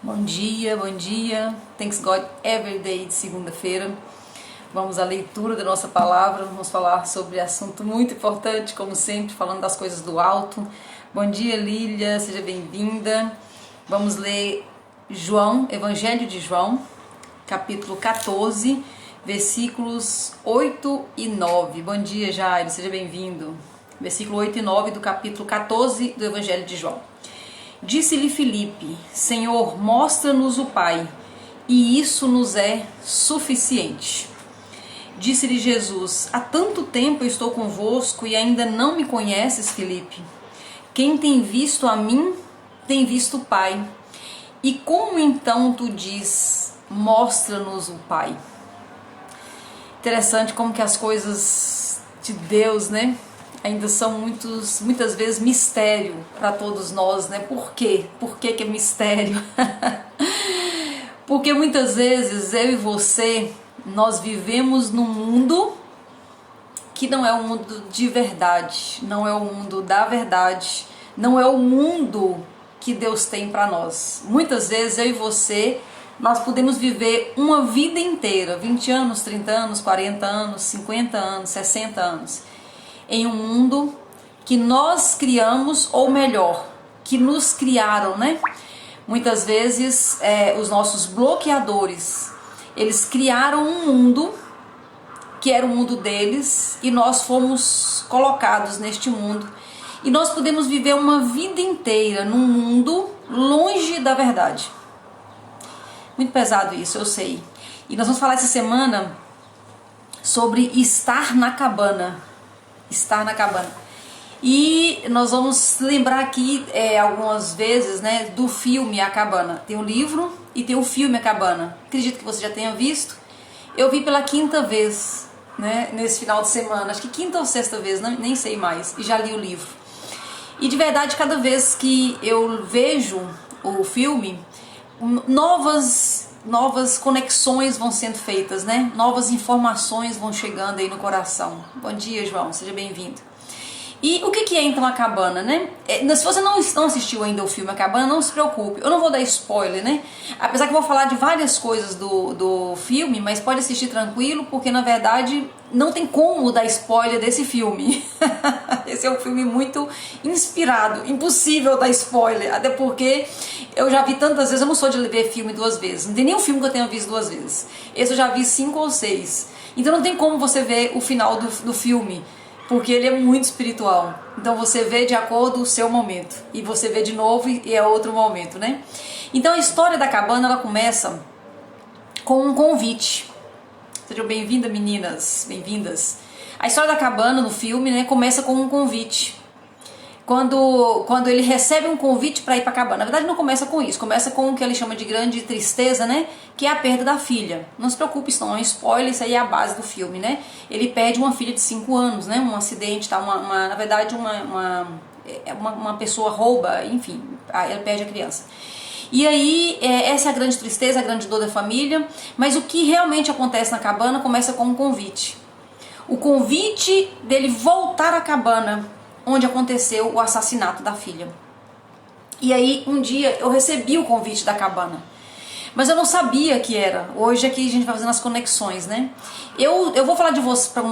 Bom dia, bom dia. Thanks God Every Day de segunda-feira. Vamos à leitura da nossa palavra. Vamos falar sobre assunto muito importante, como sempre, falando das coisas do alto. Bom dia, Lília, seja bem-vinda. Vamos ler João, Evangelho de João, capítulo 14, versículos 8 e 9. Bom dia, Jairo, seja bem-vindo. Versículo 8 e 9 do capítulo 14 do Evangelho de João. Disse-lhe Filipe: Senhor, mostra-nos o Pai, e isso nos é suficiente. Disse-lhe Jesus: Há tanto tempo eu estou convosco e ainda não me conheces, Filipe? Quem tem visto a mim, tem visto o Pai. E como então tu diz: mostra-nos o Pai? Interessante como que as coisas de Deus, né? Ainda são muitas vezes mistério para todos nós, né? Por quê? Por que é mistério? Porque muitas vezes eu e você, nós vivemos num mundo que não é um mundo de verdade, não é o mundo da verdade, não é o mundo que Deus tem para nós. Muitas vezes eu e você, nós podemos viver uma vida inteira, 20 anos, 30 anos, 40 anos, 50 anos, 60 anos, em um mundo que nós criamos, ou melhor, que nos criaram, né? Muitas vezes os nossos bloqueadores, eles criaram um mundo que era o mundo deles e nós fomos colocados neste mundo. E nós podemos viver uma vida inteira num mundo longe da verdade. Muito pesado isso, eu sei. E nós vamos falar essa semana sobre estar na cabana. Estar na cabana. E nós vamos lembrar aqui algumas vezes, né, do filme A Cabana. Tem o livro e tem o filme A Cabana. Acredito que você já tenha visto. Eu vi pela quinta vez, né, nesse final de semana. Acho que quinta ou sexta vez, nem sei mais. E já li o livro. E de verdade, cada vez que eu vejo o filme, novas conexões vão sendo feitas, né? Novas informações vão chegando aí no coração. Bom dia, João, seja bem-vindo. E o que é então A Cabana, né? Se você não assistiu ainda o filme A Cabana, não se preocupe, eu não vou dar spoiler, né? Apesar que eu vou falar de várias coisas do filme, mas pode assistir tranquilo, porque na verdade não tem como dar spoiler desse filme. Esse é um filme muito inspirado, impossível dar spoiler, até porque eu já vi tantas vezes, eu não sou de ver filme duas vezes, não tem nenhum filme que eu tenha visto duas vezes. Esse eu já vi 5 ou 6, então não tem como você ver o final do filme, porque ele é muito espiritual. Então você vê de acordo com o seu momento, e você vê de novo e é outro momento, né? Então a história da cabana, ela começa com um convite. Sejam bem-vindas, meninas, bem-vindas. A história da cabana no filme, né, começa com um convite. Quando ele recebe um convite para ir para a cabana. Na verdade não começa com isso, começa com o que ele chama de grande tristeza, né? Que é a perda da filha. Não se preocupe, isso não é um spoiler, isso aí é a base do filme, né? Ele perde uma filha de 5 anos, né? Um acidente, tá? Na verdade uma pessoa rouba, enfim, ele perde a criança. E aí, essa é a grande tristeza, a grande dor da família. Mas o que realmente acontece na cabana começa com um convite. O convite dele voltar à cabana onde aconteceu o assassinato da filha. E aí, um dia, eu recebi o convite da cabana, mas eu não sabia que era. Hoje aqui a gente vai fazendo as conexões, né? Eu vou falar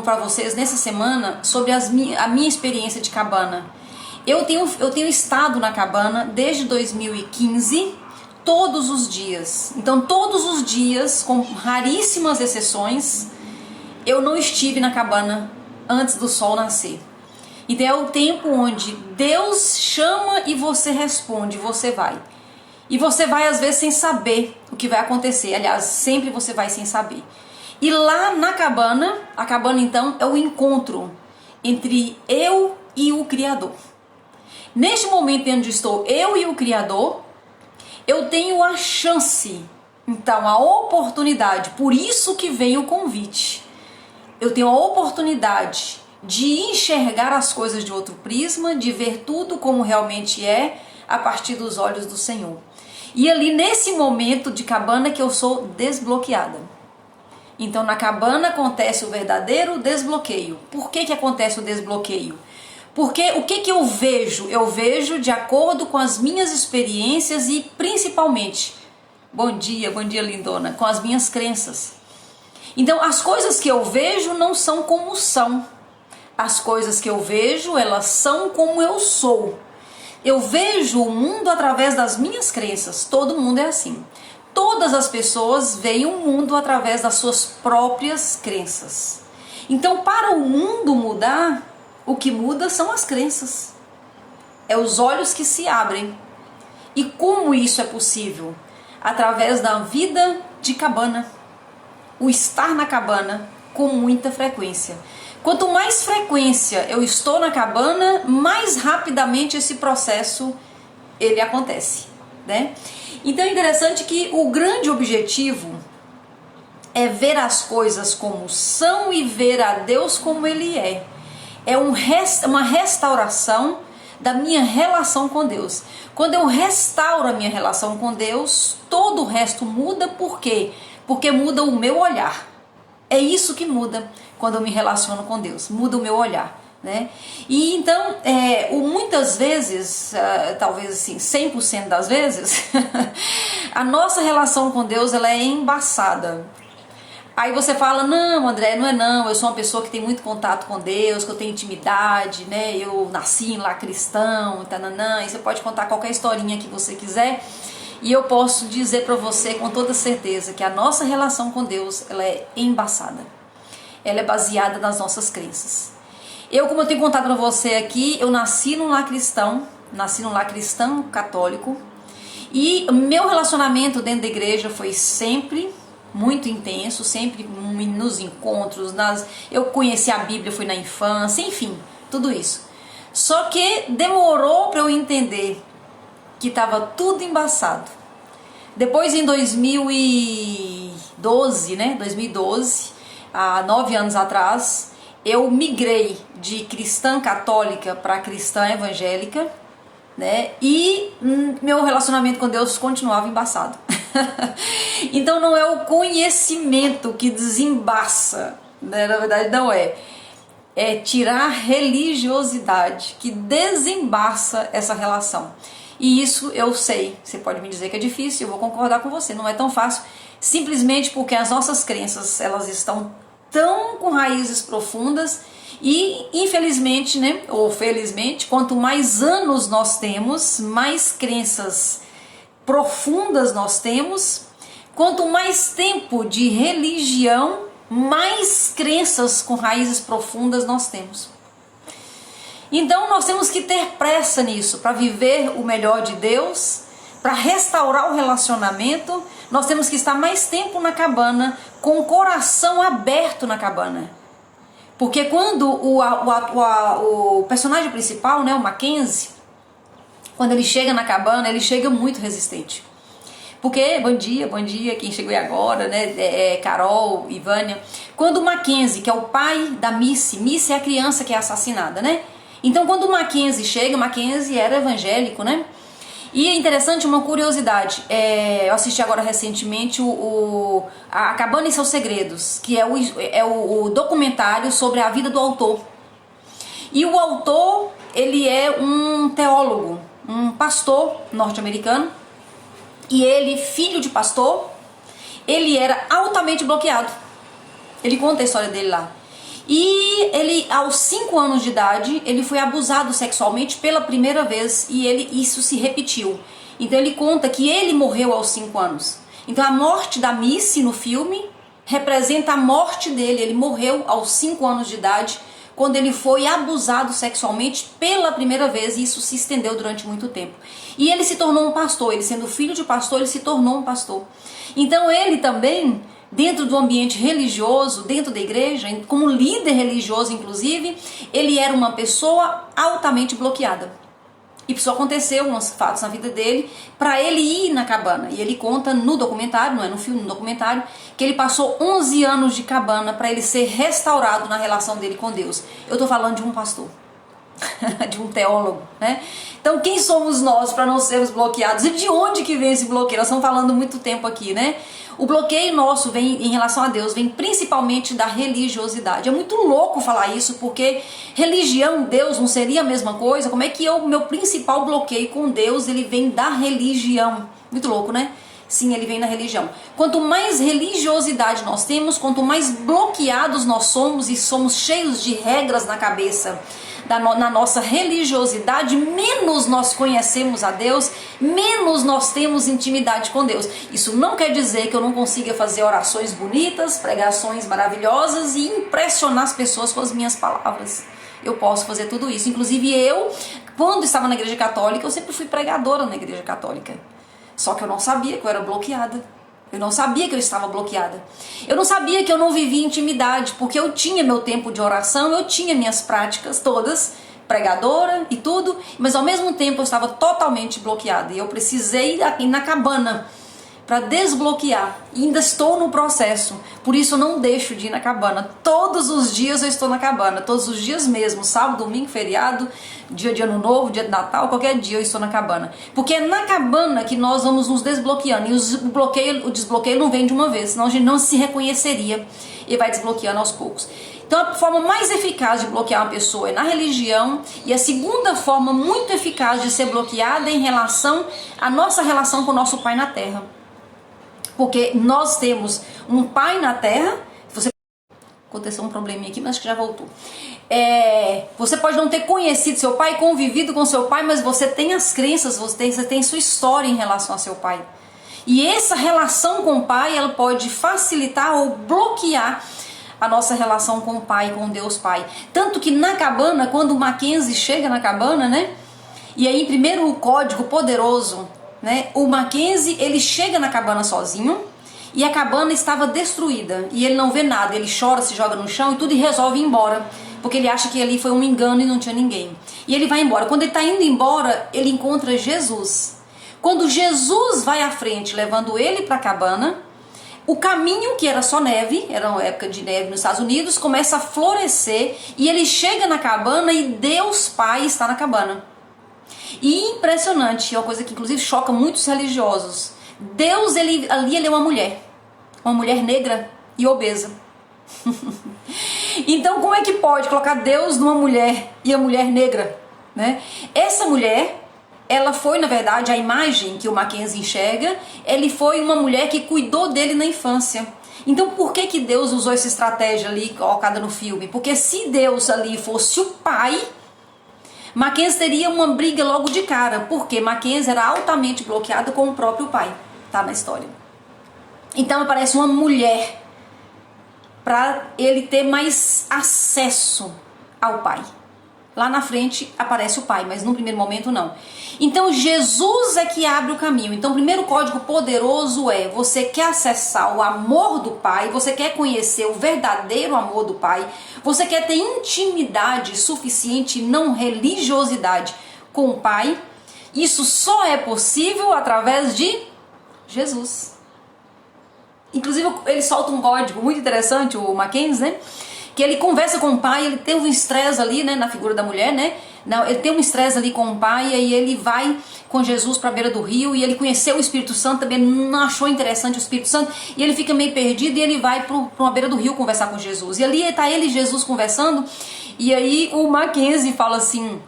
para vocês nessa semana sobre a minha experiência de cabana. Eu tenho estado na cabana desde 2015, todos os dias. Então, todos os dias, com raríssimas exceções, eu não estive na cabana antes do sol nascer. Então é o tempo onde Deus chama e você responde, você vai. E você vai às vezes sem saber o que vai acontecer. Aliás, sempre você vai sem saber. E lá na cabana, a cabana então é o encontro entre eu e o Criador. Neste momento onde estou eu e o Criador, eu tenho a chance, então a oportunidade, por isso que vem o convite. Eu tenho a oportunidade de enxergar as coisas de outro prisma, de ver tudo como realmente é, a partir dos olhos do Senhor. E ali nesse momento de cabana que eu sou desbloqueada. Então na cabana acontece o verdadeiro desbloqueio. Por que acontece o desbloqueio? Porque o que eu vejo? Eu vejo de acordo com as minhas experiências e principalmente bom dia lindona, com as minhas crenças. Então as coisas que eu vejo não são como são. As coisas que eu vejo, elas são como eu sou. Eu vejo o mundo através das minhas crenças. Todo mundo é assim. Todas as pessoas veem o mundo através das suas próprias crenças. Então, para o mundo mudar, o que muda são as crenças. É os olhos que se abrem. E como isso é possível? Através da vida de cabana. O estar na cabana com muita frequência. Quanto mais frequência eu estou na cabana, mais rapidamente esse processo ele acontece, né? Então é interessante que o grande objetivo é ver as coisas como são e ver a Deus como Ele é. É uma restauração da minha relação com Deus. Quando eu restauro a minha relação com Deus, todo o resto muda. Por quê? Porque muda o meu olhar. É isso que muda quando eu me relaciono com Deus, muda o meu olhar, né? E então, muitas vezes, talvez assim, 100% das vezes, a nossa relação com Deus, ela é embaçada. Aí você fala, não, André, não é não, eu sou uma pessoa que tem muito contato com Deus, que eu tenho intimidade, né? Eu nasci lá cristão, tananã, e você pode contar qualquer historinha que você quiser. E eu posso dizer para você com toda certeza que a nossa relação com Deus, ela é embaçada. Ela é baseada nas nossas crenças. Eu, como eu tenho contado para você aqui, eu nasci num lar cristão católico, e meu relacionamento dentro da igreja foi sempre muito intenso, sempre nos encontros, eu conheci a Bíblia, fui na infância, enfim, tudo isso. Só que demorou para eu entender que estava tudo embaçado. Depois, em 2012, há 9 anos atrás, eu migrei de cristã católica para cristã evangélica, né? E meu relacionamento com Deus continuava embaçado. Então não é o conhecimento que desembaça, né? Na verdade não é. É tirar a religiosidade que desembaça essa relação. E isso eu sei, você pode me dizer que é difícil, eu vou concordar com você, não é tão fácil, simplesmente porque as nossas crenças, elas estão tão com raízes profundas e infelizmente, né, ou felizmente, quanto mais anos nós temos, mais crenças profundas nós temos, quanto mais tempo de religião, mais crenças com raízes profundas nós temos. Então nós temos que ter pressa nisso, para viver o melhor de Deus, para restaurar o relacionamento, nós temos que estar mais tempo na cabana, com o coração aberto na cabana. Porque quando o personagem principal, né, o Mackenzie, quando ele chega na cabana, ele chega muito resistente. Porque, bom dia, quem chegou aí agora, né, Carol e Vânia. Quando o Mackenzie, que é o pai da Missy é a criança que é assassinada, né? Então, quando o Mackenzie chega, o Mackenzie era evangélico, né? E é interessante, uma curiosidade, eu assisti agora recentemente A Cabana e Seus Segredos, que é o documentário sobre a vida do autor. E o autor, ele é um teólogo, um pastor norte-americano, e ele, filho de pastor, ele era altamente bloqueado. Ele conta a história dele lá. E ele, aos 5 anos de idade, ele foi abusado sexualmente pela primeira vez e isso se repetiu. Então ele conta que ele morreu aos 5 anos. Então a morte da Missy no filme representa a morte dele. Ele morreu aos 5 anos de idade quando ele foi abusado sexualmente pela primeira vez, e isso se estendeu durante muito tempo. E ele se tornou um pastor, ele sendo filho de pastor, ele se tornou um pastor. Então ele também, dentro do ambiente religioso, dentro da igreja, como líder religioso inclusive, ele era uma pessoa altamente bloqueada. E isso aconteceu, uns fatos na vida dele, para ele ir na cabana. E ele conta no documentário, não é no filme, no documentário, que ele passou 11 anos de cabana para ele ser restaurado na relação dele com Deus. Eu estou falando de um pastor, de um teólogo, né? Então quem somos nós para não sermos bloqueados? E de onde que vem esse bloqueio? Nós estamos falando muito tempo aqui, né? O bloqueio nosso vem, em relação a Deus, vem principalmente da religiosidade. É muito louco falar isso, porque religião, Deus não seria a mesma coisa? Como é que meu principal bloqueio com Deus, ele vem da religião? Muito louco, né? Sim, ele vem na religião. Quanto mais religiosidade nós temos, quanto mais bloqueados nós somos e somos cheios de regras na cabeça, na nossa religiosidade, menos nós conhecemos a Deus, menos nós temos intimidade com Deus. Isso não quer dizer que eu não consiga fazer orações bonitas, pregações maravilhosas e impressionar as pessoas com as minhas palavras. Eu posso fazer tudo isso. Inclusive eu, quando estava na igreja católica, eu sempre fui pregadora na igreja católica. Só que eu não sabia que eu era bloqueada. Eu não sabia que eu estava bloqueada. Eu não sabia que eu não vivia intimidade, porque eu tinha meu tempo de oração, eu tinha minhas práticas todas, pregadora e tudo, mas ao mesmo tempo eu estava totalmente bloqueada. E eu precisei ir na cabana para desbloquear. E ainda estou no processo. Por isso eu não deixo de ir na cabana. Todos os dias eu estou na cabana. Todos os dias mesmo. Sábado, domingo, feriado, dia de ano novo, dia de Natal, qualquer dia eu estou na cabana. Porque é na cabana que nós vamos nos desbloqueando. E o desbloqueio não vem de uma vez. Senão a gente não se reconheceria. E vai desbloqueando aos poucos. Então a forma mais eficaz de bloquear uma pessoa é na religião. E a segunda forma muito eficaz de ser bloqueada é em relação à nossa relação com o nosso Pai na Terra. Porque nós temos um pai na terra. Aconteceu um probleminha aqui, mas acho que já voltou. Você pode não ter conhecido seu pai, convivido com seu pai, mas você tem as crenças, você tem sua história em relação a seu pai. E essa relação com o pai, ela pode facilitar ou bloquear a nossa relação com o pai, com Deus Pai. Tanto que na cabana, quando o Mackenzie chega na cabana, né? E aí, primeiro o código poderoso, né? O Mackenzie, ele chega na cabana sozinho e a cabana estava destruída e ele não vê nada, ele chora, se joga no chão e tudo e resolve ir embora, porque ele acha que ali foi um engano e não tinha ninguém. E ele vai embora. Quando ele está indo embora, ele encontra Jesus. Quando Jesus vai à frente, levando ele para a cabana, o caminho, que era só neve, era uma época de neve nos Estados Unidos, começa a florescer e ele chega na cabana e Deus Pai está na cabana. E impressionante, é uma coisa que inclusive choca muitos religiosos. Deus, ele é uma mulher negra e obesa. Então como é que pode colocar Deus numa mulher e a mulher negra, né? Essa mulher, ela foi, na verdade, a imagem que o Mackenzie enxerga, ele foi uma mulher que cuidou dele na infância. Então por que Deus usou essa estratégia ali colocada no filme? Porque se Deus ali fosse o pai, Mackenzie teria uma briga logo de cara, porque Mackenzie era altamente bloqueado com o próprio pai, tá na história. Então aparece uma mulher para ele ter mais acesso ao pai. Lá na frente aparece o pai, mas no primeiro momento não. Então Jesus é que abre o caminho. Então o primeiro código poderoso é: você quer acessar o amor do pai, você quer conhecer o verdadeiro amor do pai, você quer ter intimidade suficiente, não religiosidade com o pai. Isso só é possível através de Jesus. Inclusive ele solta um código muito interessante, o Mackenzie, né? Que ele conversa com o pai, ele tem um estresse ali, né, na figura da mulher, né? Não, ele tem um estresse ali com o pai, e aí ele vai com Jesus para a beira do rio, e ele conheceu o Espírito Santo, também não achou interessante o Espírito Santo, e ele fica meio perdido, e ele vai para uma beira do rio conversar com Jesus. E ali está ele e Jesus conversando, e aí o Mackenzie fala assim: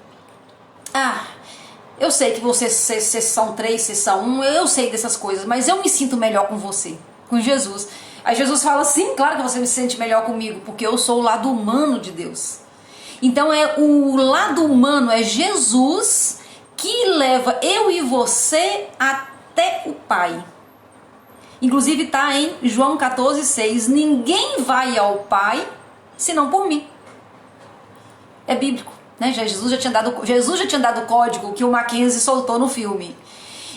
eu sei que vocês são 3, vocês são 1, eu sei dessas coisas, mas eu me sinto melhor com você, com Jesus. Aí Jesus fala: sim, claro que você se sente melhor comigo, porque eu sou o lado humano de Deus. Então o lado humano é Jesus que leva eu e você até o Pai. Inclusive está em João 14,6. Ninguém vai ao Pai senão por mim. É bíblico, né? Jesus já tinha dado o código que o Mackenzie soltou no filme.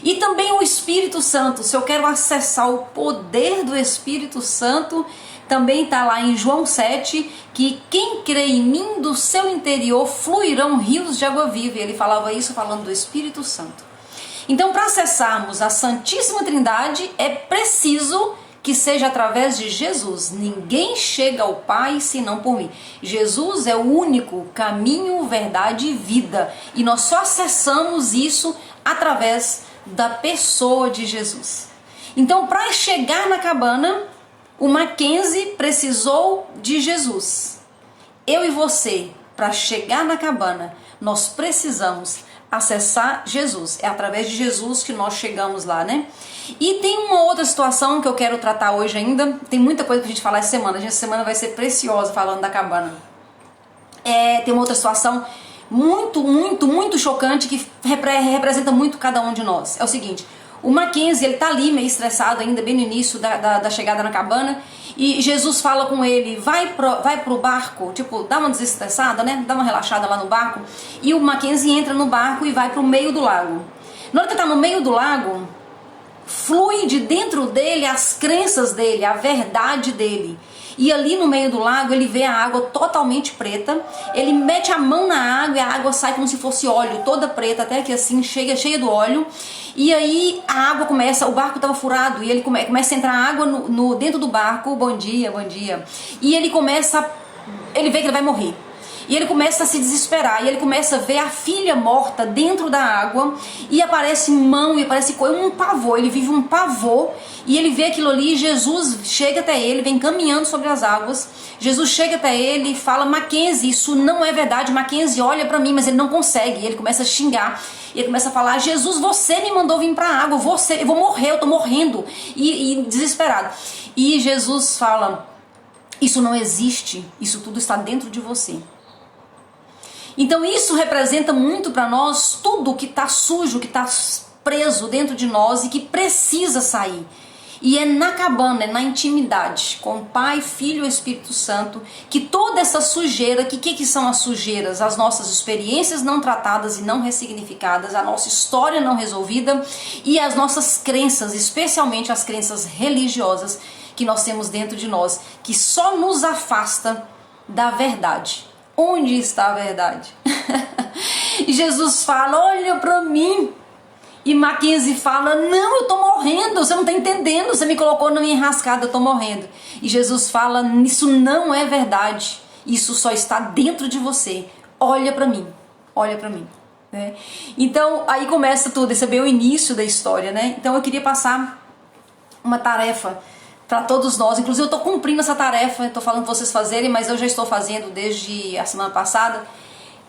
E também o Espírito Santo. Se eu quero acessar o poder do Espírito Santo, também está lá em João 7, que quem crê em mim, do seu interior fluirão rios de água viva. E ele falava isso falando do Espírito Santo. Então, para acessarmos a Santíssima Trindade, é preciso que seja através de Jesus. Ninguém chega ao Pai senão por mim. Jesus é o único caminho, verdade e vida. E nós só acessamos isso através da pessoa de Jesus. Então, para chegar na cabana, o Mackenzie precisou de Jesus. Eu e você, para chegar na cabana, nós precisamos acessar Jesus. É através de Jesus que nós chegamos lá, né? E tem uma outra situação que eu quero tratar hoje ainda. Tem muita coisa pra gente falar essa semana. Essa semana vai ser preciosa falando da cabana. Tem uma outra situação muito chocante que representa muito cada um de nós. É o seguinte: o Mackenzie, ele tá ali meio estressado ainda, bem no início da chegada na cabana, e Jesus fala com ele, vai pro barco, tipo, dá uma desestressada, né, dá uma relaxada lá no barco, e o Mackenzie entra no barco e vai pro meio do lago. Na hora que tá no meio do lago, flui de dentro dele as crenças dele, a verdade dele. E ali no meio do lago ele vê a água totalmente preta, ele mete a mão na água e a água sai como se fosse óleo, toda preta, até que assim, cheia do óleo. E aí a água começa, o barco estava furado e ele começa a entrar água dentro do barco, bom dia. E ele vê que ele vai morrer. E ele começa a se desesperar, e ele começa a ver a filha morta dentro da água, e aparece mão, e aparece coisa, um pavor, ele vive um pavor, e ele vê aquilo ali, e Jesus chega até ele, vem caminhando sobre as águas, Jesus chega até ele e fala, Mackenzie, isso não é verdade, Mackenzie olha pra mim, mas ele não consegue, ele começa a xingar, e ele começa a falar, Jesus, você me mandou vir pra água, eu vou morrer, eu tô morrendo, e desesperado. E Jesus fala, isso não existe, isso tudo está dentro de você. Então isso representa muito para nós tudo que está sujo, que está preso dentro de nós e que precisa sair. E é na cabana, é na intimidade, com o Pai, Filho e Espírito Santo, que toda essa sujeira, que são as sujeiras? As nossas experiências não tratadas e não ressignificadas, a nossa história não resolvida e as nossas crenças, especialmente as crenças religiosas que nós temos dentro de nós, que só nos afasta da verdade. Onde está a verdade? E Jesus fala, olha pra mim. E Mackenzie fala, não, eu tô morrendo, você não tá entendendo, você me colocou na minha enrascada, eu tô morrendo. E Jesus fala, isso não é verdade, isso só está dentro de você, olha pra mim. Né? Então, aí começa tudo, esse é bem o início da história, né? Então eu queria passar uma tarefa para todos nós, inclusive eu estou cumprindo essa tarefa, estou falando para vocês fazerem, mas eu já estou fazendo desde a semana passada.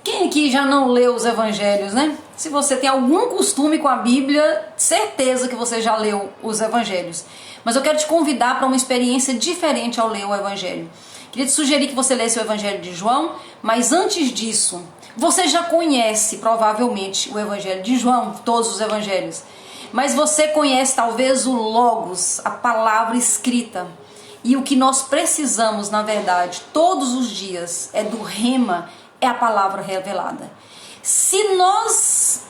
Quem aqui já não leu os evangelhos, né? Se você tem algum costume com a Bíblia, certeza que você já leu os evangelhos. Mas eu quero te convidar para uma experiência diferente ao ler o evangelho. Queria te sugerir que você lesse o evangelho de João, mas antes disso, você já conhece provavelmente o evangelho de João, todos os evangelhos. Mas você conhece talvez o Logos, a palavra escrita. E o que nós precisamos, na verdade, todos os dias, é do Rema, é a palavra revelada. Se nós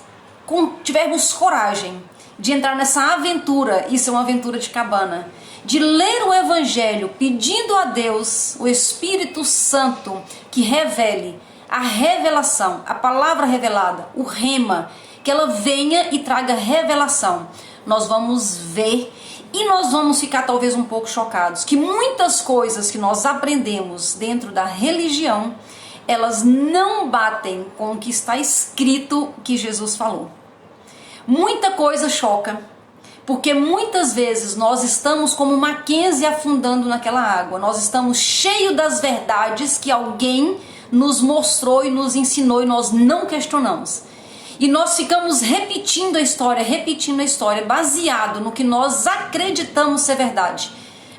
tivermos coragem de entrar nessa aventura, isso é uma aventura de cabana, de ler o Evangelho pedindo a Deus, o Espírito Santo, que revele a revelação, a palavra revelada, o Rema, que ela venha e traga revelação. Nós vamos ver e nós vamos ficar talvez um pouco chocados que muitas coisas que nós aprendemos dentro da religião, elas não batem com o que está escrito que Jesus falou. Muita coisa choca, porque muitas vezes nós estamos como Mackenzie afundando naquela água. Nós estamos cheios das verdades que alguém nos mostrou e nos ensinou e nós não questionamos. E nós ficamos repetindo a história, baseado no que nós acreditamos ser verdade.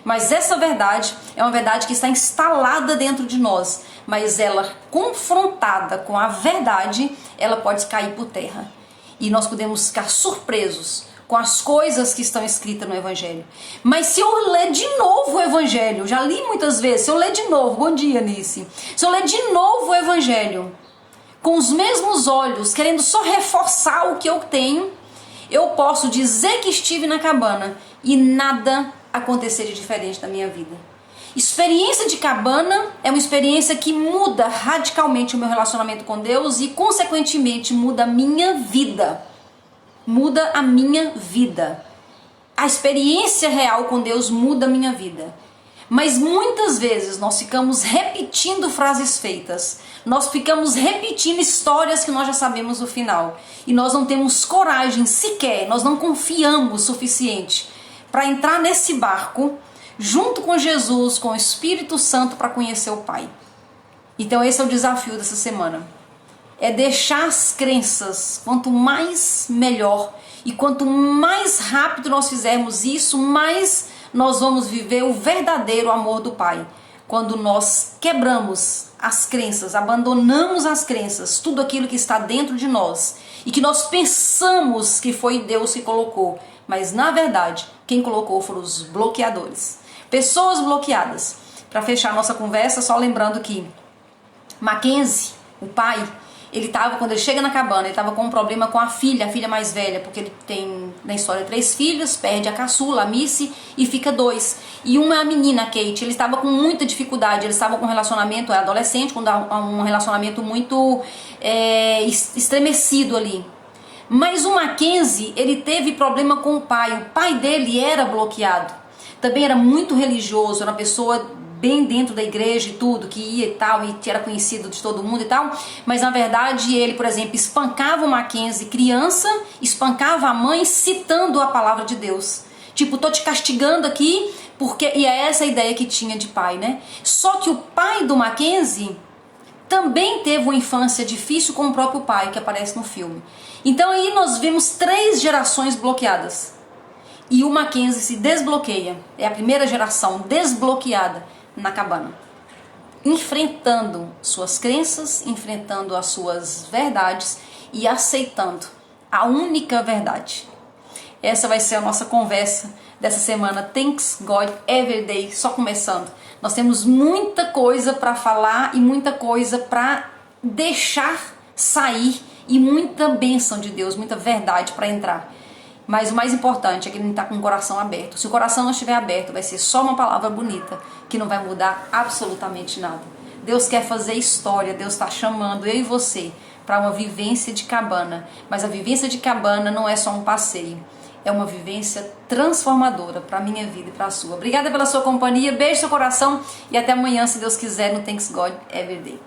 Mas essa verdade é uma verdade que está instalada dentro de nós. Mas ela, confrontada com a verdade, ela pode cair por terra. E nós podemos ficar surpresos com as coisas que estão escritas no Evangelho. Mas se eu ler de novo o Evangelho, já li muitas vezes, se eu ler de novo, bom dia, Nice. Se eu ler de novo o Evangelho, com os mesmos olhos, querendo só reforçar o que eu tenho, eu posso dizer que estive na cabana e nada acontecer de diferente na minha vida. Experiência de cabana é uma experiência que muda radicalmente o meu relacionamento com Deus e, consequentemente, muda a minha vida. Muda a minha vida. A experiência real com Deus muda a minha vida. Mas muitas vezes nós ficamos repetindo frases feitas. Nós ficamos repetindo histórias que nós já sabemos o final. E nós não temos coragem sequer, nós não confiamos o suficiente para entrar nesse barco junto com Jesus, com o Espírito Santo, para conhecer o Pai. Então esse é o desafio dessa semana. é deixar as crenças, quanto mais melhor. E quanto mais rápido nós fizermos isso, mais nós vamos viver o verdadeiro amor do Pai. Quando nós quebramos as crenças, abandonamos as crenças, tudo aquilo que está dentro de nós e que nós pensamos que foi Deus que colocou, mas na verdade quem colocou foram os bloqueadores, pessoas bloqueadas. Para fechar nossa conversa, só lembrando que Mackenzie, o pai, quando ele chega na cabana, ele estava com um problema com a filha mais velha, porque ele tem na história 3 filhos, perde a caçula, a Missy, e fica 2. E uma é a menina, a Kate. Ele estava com muita dificuldade, ele estava com um relacionamento, adolescente, com um relacionamento muito estremecido ali. Mas o Mackenzie, ele teve problema com o pai dele era bloqueado. Também era muito religioso, era uma pessoa bem dentro da igreja e tudo, que ia e tal, e era conhecido de todo mundo e tal, mas na verdade ele, por exemplo, espancava o Mackenzie criança, espancava a mãe citando a palavra de Deus. Tipo, tô te castigando aqui, porque... E é essa a ideia que tinha de pai, né? Só que o pai do Mackenzie também teve uma infância difícil com o próprio pai, que aparece no filme. Então aí nós vemos 3 gerações bloqueadas. E o Mackenzie se desbloqueia. É a primeira geração desbloqueada na cabana, enfrentando suas crenças, enfrentando as suas verdades e aceitando a única verdade. Essa vai ser a nossa conversa dessa semana. Thanks God Everyday, só começando. Nós temos muita coisa para falar e muita coisa para deixar sair e muita bênção de Deus, muita verdade para entrar. Mas o mais importante é que ele está com o coração aberto. Se o coração não estiver aberto, vai ser só uma palavra bonita, que não vai mudar absolutamente nada. Deus quer fazer história, Deus está chamando eu e você para uma vivência de cabana. Mas a vivência de cabana não é só um passeio, é uma vivência transformadora para a minha vida e para a sua. Obrigada pela sua companhia, beijo no seu coração e até amanhã, se Deus quiser, no Thanks God Everyday.